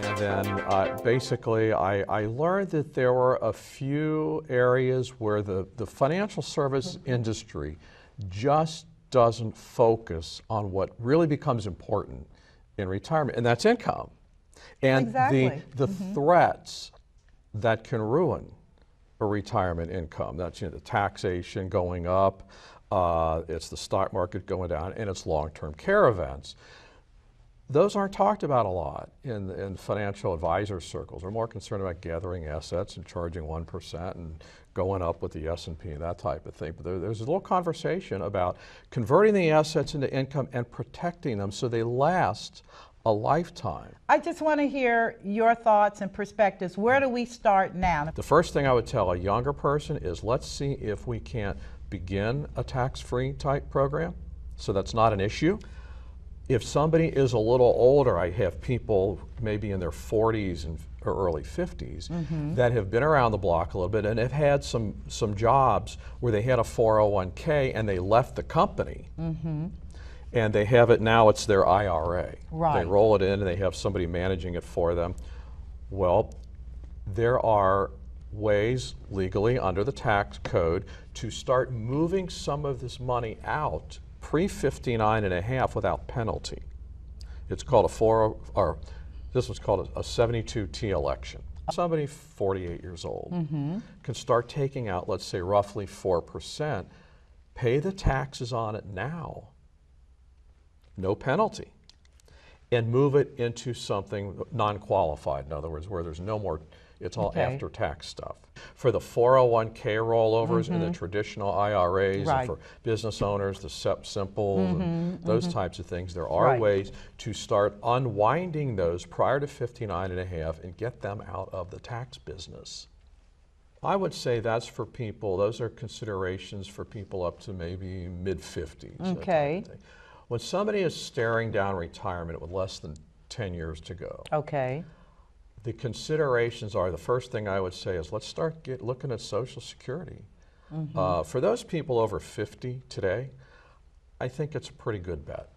And then basically I learned that there were a few areas where the financial service industry just doesn't focus on what really becomes important in retirement, and that's income. And Exactly. the threats that can ruin a retirement income. That's the taxation going up, it's the stock market going down, and it's long-term care events. Those aren't talked about a lot in financial advisor circles. They're more concerned about gathering assets and charging 1% and going up with the S&P and that type of thing. But there's a little conversation about converting the assets into income and protecting them so they last a lifetime. I just want to hear your thoughts and perspectives. Where do we start now? The first thing I would tell a younger person is let's see if we can't begin a tax-free type program so that's not an issue. If somebody is a little older, I have people maybe in their 40s or early 50s that have been around the block a little bit and have had some jobs where they had a 401k and they left the company and they have it now, it's their IRA. Right. They roll it in and they have somebody managing it for them. Well, there are ways legally under the tax code to start moving some of this money out pre-59 and a half without penalty. It's called this was called a 72T election. Somebody 48 years old can start taking out, let's say roughly 4%, pay the taxes on it now, no penalty, and move it into something non-qualified, in other words, where there's no more, it's all after-tax stuff. For the 401k rollovers and the traditional IRAs, and for business owners, the SEP Simples, and those types of things, there are ways to start unwinding those prior to 59 and a half and get them out of the tax business. I would say that's for people, those are considerations for people up to maybe mid-50s. Okay. When somebody is staring down retirement with less than 10 years to go, Okay. the considerations are, the first thing I would say is let's start looking at Social Security. For those people over 50 today, I think it's a pretty good bet.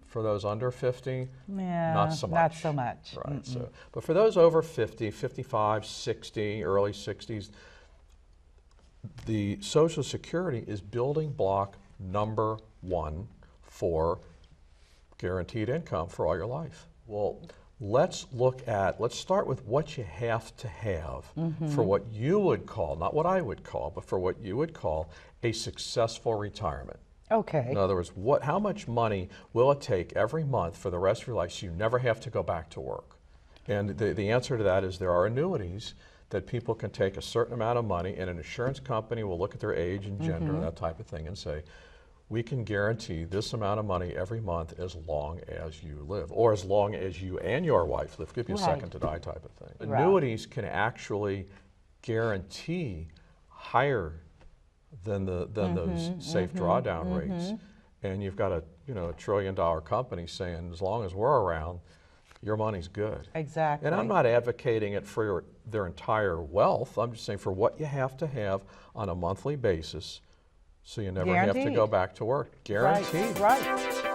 For those under 50, not so much. Not so much. Right. But for those over 50, 55, 60, early 60s, the Social Security is building block number one for guaranteed income for all your life. Well, let's start with what you have to have for what you would call, not what I would call, but for what you would call a successful retirement. Okay. In other words, how much money will it take every month for the rest of your life so you never have to go back to work? And the answer to that is there are annuities that people can take a certain amount of money and an insurance company will look at their age and gender and that type of thing and say, we can guarantee this amount of money every month as long as you live, or as long as you and your wife live. Give you a second to die type of thing. Annuities can actually guarantee higher than those safe drawdown rates. And you've got a $1 trillion company saying, as long as we're around, your money's good. Exactly. And I'm not advocating it for their entire wealth. I'm just saying for what you have to have on a monthly basis so you never have to go back to work. Guaranteed. Right.